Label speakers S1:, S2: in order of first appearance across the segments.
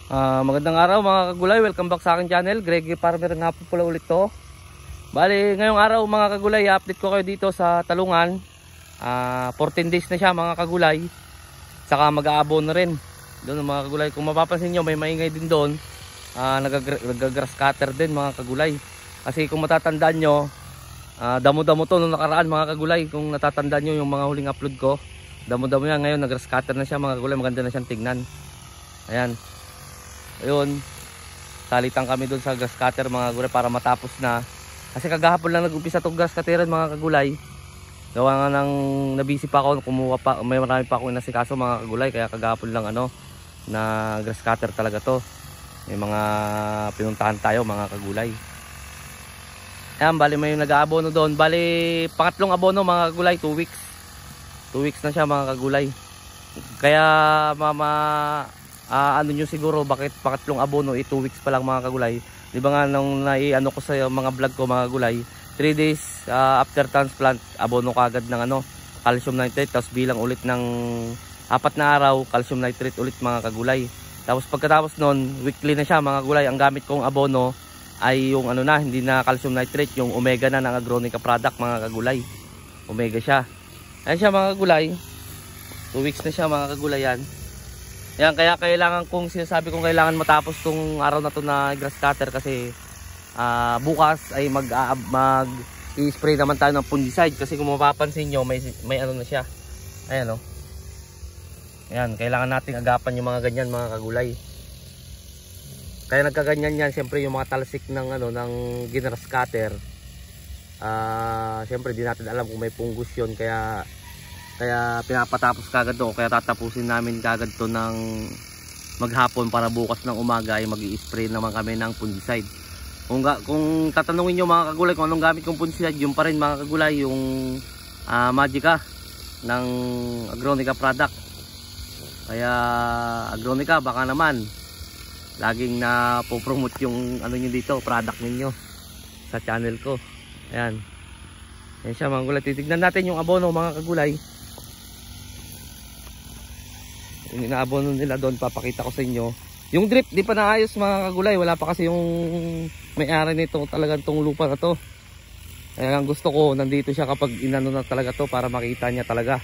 S1: Magandang araw mga kagulay, welcome back sa aking channel. Greggy Farmer nga po pala ulit to. Bali, ngayong araw mga kagulay, i-update ko kayo dito sa Talungan. 14 days na siya mga kagulay. Saka mag-aabon na rin doon mga kagulay. Kung mapapansin nyo, may maingay din doon. Nag-grass cutter din mga kagulay. Kasi kung matatandaan nyo, damo-damo to nung nakaraan mga kagulay. Kung natatandaan nyo yung mga huling upload ko, damo-damo yan. Ngayon nag-grass cutter na siya mga kagulay. Maganda na siyang tignan. Ayan. Ayun, salitan kami doon sa grass cutter mga kagulay para matapos na. Kasi kagahapon lang nag-umpisa itong grass cutteran mga kagulay. Gawa nga ng nabisi pa ako, kumuha pa, may marami pa akong nasikaso mga kagulay. Kaya kagahapon lang na grass cutter talaga to. May mga pinuntahan tayo mga kagulay. Ayan, bali may nag-aabono doon. Bali pangatlong abono mga kagulay, 2 weeks. 2 weeks na siya mga kagulay. Kaya ano nyo siguro bakit pangatlong abono 2 weeks pa lang mga kagulay. Di ba nga nung naiano ko sa mga vlog ko mga kagulay, 3 days after transplant abono kagad ng calcium nitrate, tapos bilang ulit ng 4 na araw calcium nitrate ulit mga kagulay. Tapos pagkatapos nun weekly na siya mga kagulay. Ang gamit kong abono ay yung hindi na calcium nitrate, yung omega na ng Agronica product mga kagulay. Omega siya. Ayan siya mga kagulay, 2 weeks na siya mga kagulay yan. Yan, kaya kailangan kong sinasabi kong kailangan matapos tong araw na to na grass cutter kasi bukas ay i-spray naman tayo ng fungicide kasi kung mapapansin nyo may ano na siya. Ayan o. Ayan, kailangan nating agapan yung mga ganyan mga kagulay. Kaya nagkaganyan yan, siyempre yung mga talsik ng ng grass cutter. Siyempre di natin alam kung may fungus yun, kaya pinapatapos kagad to. Kaya tatapusin namin kagad to ng maghapon para bukas ng umaga ay mag-i-spray naman kami ng fungicide. Kung tatanungin nyo mga kagulay kung anong gamit kong fungicide, yung pa rin mga kagulay, yung Magica ng Agronica product. Kaya Agronica baka naman laging na po-promote yung nyo dito, product ninyo sa channel ko. Ayan. Ayan siya mga kagulay. Titignan natin yung abono mga kagulay. Yung inaabono nila doon, papakita ko sa inyo. Yung drip di pa naayos mga kagulay, wala pa kasi yung may-ari nito talagang tong lupa na to. Kaya ang gusto ko nandito siya kapag inano na talaga to para makita niya talaga.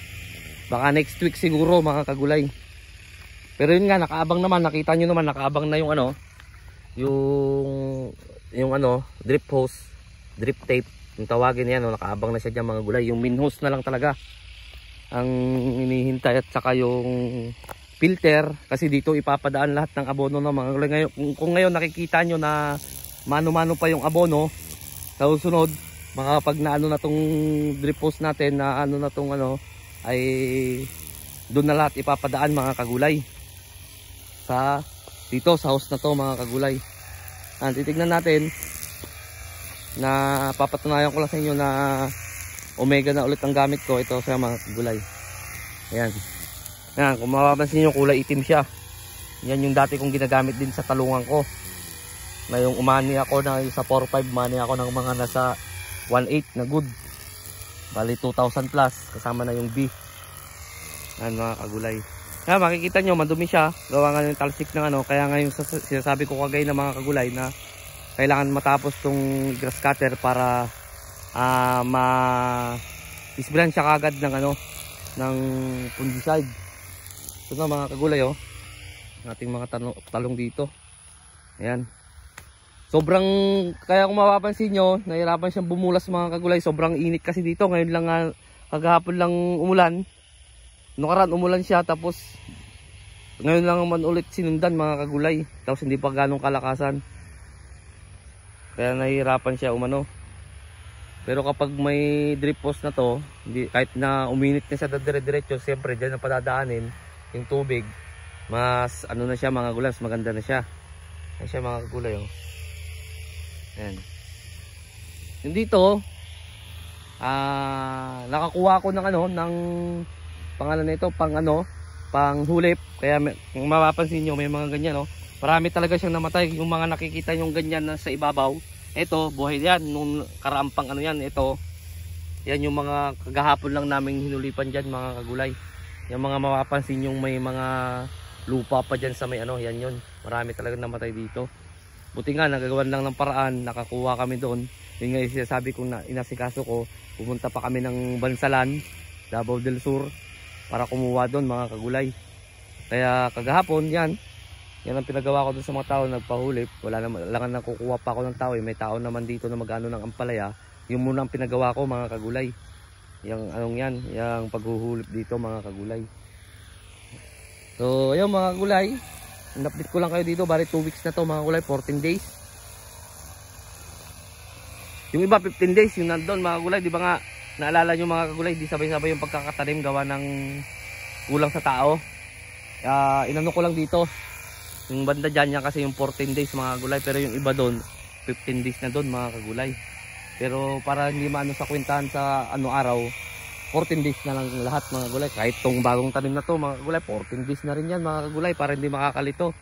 S1: Baka next week siguro mga kagulay. Pero yun nga, nakaabang naman, nakita nyo naman, nakaabang na yung drip hose, drip tape, yung tawagin niya, nakaabang na siya dyan mga kagulay. Yung main hose na lang talaga ang hinihintay, at saka yung filter, kasi dito ipapadaan lahat ng abono ng mga kagulay. Kung ngayon nakikita nyo na mano-mano pa yung abono, sa susunod pag naano na tong drip hose natin, na na tong ay doon na lahat ipapadaan mga kagulay dito sa house na to mga kagulay. Titignan natin, na papatunayan ko lang sa inyo na omega na ulit ang gamit ko. Ito sa mga kagulay. Ayan. Ayan, kung mapapansin nyo, kulay itim siya. Yan yung dati kong ginagamit din sa talungan ko. Na yung umani ako na sa 4.5, umani ako ng mga nasa 1.8 na good. Bali 2,000 plus, kasama na yung B. Ayan mga kagulay. Ayan, makikita nyo, madumi siya. Gawa nga yung talsik ng kaya nga yung sinasabi ko kagay na mga kagulay na kailangan matapos tong grass cutter para isbrayan siya kagad ng fungicide. Ito na mga kagulay ating mga talong dito. Ayan. Sobrang, kaya kung mapapansin nyo, nahirapan siyang bumulas mga kagulay. Sobrang init kasi dito. Ngayon lang kagahapon lang umulan. Nakaraan umulan siya, tapos ngayon lang man ulit sinundan mga kagulay. Tapos hindi pa ganong kalakasan. Kaya nahihirapan siya umano. Pero kapag may drip hose na to, kahit na uminit na siya dire-diretso, siyempre dyan na padadaanin yung tubig, mas na siya mga kagulay, mas maganda na siya. Ayan siya mga kagulay Ayan. Yung dito, nakakuha ko ng pangalan nito, pang hulip. Kaya kung mapapansin nyo, may mga ganyan marami talaga siyang namatay. Yung mga nakikita yung ganyan na sa ibabaw, ito buhay yan nung karampang yan. Ito yan yung mga kagahapon lang naming hinulipan dyan mga kagulay. Yung mga mapapansin yung may mga lupa pa dyan sa may ano, yan yun. Marami talaga namatay dito. Buti nga, nagagawan lang ng paraan, nakakuha kami doon. Yun nga yung sinasabi kong inasikaso ko, pumunta pa kami ng Bansalan, Davao del Sur, para kumuha doon mga kagulay. Kaya kagahapon, yan ang pinagawa ko doon sa mga tao, nagpahulip. Wala naman, lang nakukuha pa ako ng tao. May tao naman dito na mag-ano ng ampalaya. Yung muna ang pinagawa ko mga kagulay. Yung anong yan, yung paghuhulip dito mga kagulay. So ayun mga kagulay, in-update ko lang kayo dito. Bali 2 weeks na to mga kagulay, 14 days. Yung iba 15 days, yung nandun mga kagulay. Di ba nga, naalala nyo mga kagulay, di sabay-sabay yung pagkakatanim gawa ng kulang sa tao. Inano ko lang dito yung banda dyan yan kasi yung 14 days mga kagulay. Pero yung iba doon 15 days na doon mga kagulay. Pero para hindi maano sa kwentahan sa ano araw, 14 days na lang lahat mga kagulay. Kahit tong bagong tanim na to mga kagulay, 14 days na rin yan mga kagulay, para hindi makakalito.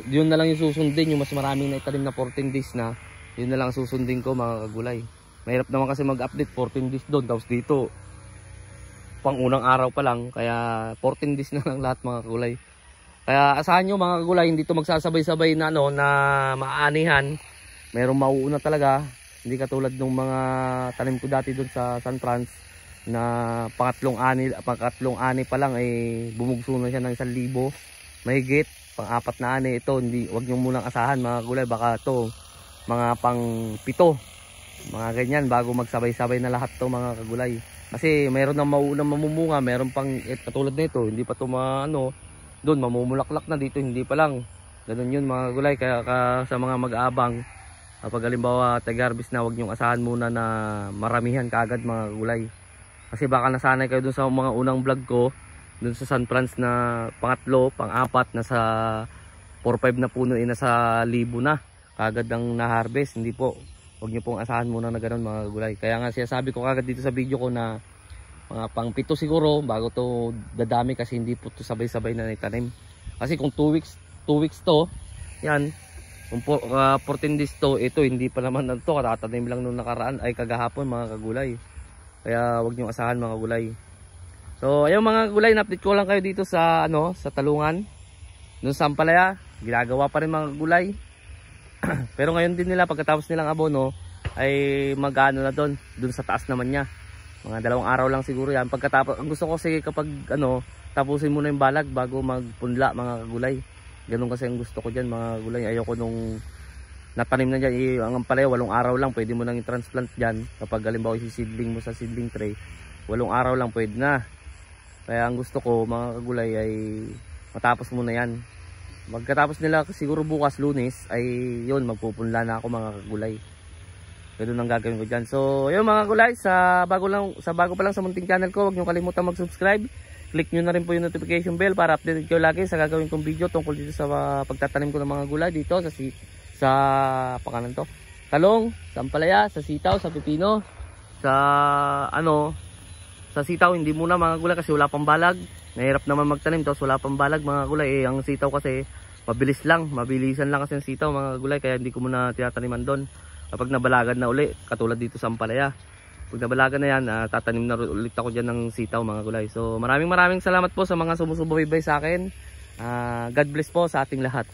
S1: Yun na lang yung susundin, yung mas maraming na itanim na 14 days na, yun na lang susundin ko mga kagulay. Mahirap naman kasi mag-update 14 days doon, tapos dito pang unang araw pa lang, kaya 14 days na lang lahat mga kagulay. Kaya asahan nyo mga kagulay, hindi to magsasabay-sabay na ano, na maanihan. Merong mauuna talaga. Hindi katulad ng mga tanim ko dati doon sa San Franz na pangatlong ani pa lang ay bumugso na siya ng 1,000 mahigit. Pang-4 na ani ito, hindi, wag niyo munang asahan mga kagulay, baka to mga pang-7, mga ganyan bago magsabay-sabay na lahat to mga kagulay. Kasi mayroon nang mauunang mamumunga, mayroon pang katulad nito, hindi pa to ano, doon mamumulaklak na, dito hindi pa lang. Ganun yun mga kagulay. Kaya sa mga mag-aabang, kapag halimbawa tag-harvest na, huwag nyong asahan muna na maramihan kaagad mga kagulay. Kasi baka nasanay kayo dun sa mga unang vlog ko dun sa San Franz na pangatlo, pang-4, nasa 4-5 na puno, nasa 1,000 na kaagad ang na-harvest. Hindi po, huwag nyo pong asahan muna na ganun mga kagulay. Kaya nga sinasabi ko kaagad dito sa video ko na mga pang-7 siguro bago to dadami, kasi hindi po to sabay-sabay na itanim. Kasi kung 2 weeks to, yan, kung 14 days to, ito hindi pa naman to, katatanim lang nung nakaraan ay kagahapon mga kagulay. Kaya wag niyo asahan mga kagulay. So ayun mga kagulay, na-update ko lang kayo dito sa ano, sa talungan. Doon sa ampalaya, ginagawa pa rin mga kagulay. Pero ngayon din nila, pagkatapos nilang abono, ay mag-ano na doon sa taas naman niya. Mga 2 araw lang siguro yan. Pagkatapos, ang gusto ko kasi kapag ano, tapusin muna yung balag bago magpunla mga kagulay. Ganun kasi ang gusto ko dyan mga kagulay. Ayoko nung natanim na dyan, ang ampalaya 8 araw lang pwede mo nang i-transplant dyan. Kapag halimbawa si-seedling mo sa seedling tray, 8 araw lang pwede na. Kaya ang gusto ko mga kagulay ay matapos muna yan. Magkatapos nila siguro bukas Lunes ay yun, magpupunla na ako mga kagulay. Ganun ang gagawin ko dyan. So yun mga kagulay, sa bago pa lang sa munting channel ko, huwag nyo kalimutan mag-subscribe. Click nyo na rin po yung notification bell para updated kayo lagi sa gagawin kong video tungkol dito sa pagtatanim ko ng mga gulay dito sa pakanan to, talong, sa ampalaya, sa sitaw, sa pipino, sa ano, sa sitaw hindi muna mga gulay kasi wala pang balag. Nahirap naman magtanim tapos wala pang balag mga gulay. Ang sitaw kasi mabilisan lang kasi ang sitaw mga gulay, kaya hindi ko muna tinataniman doon. Kapag nabalagan na uli, katulad dito sa ampalaya, pag nabalagan na yan, tatanim na ulit ako dyan ng sitaw mga gulay. So maraming salamat po sa mga sumusubaybay sa akin. God bless po sa ating lahat.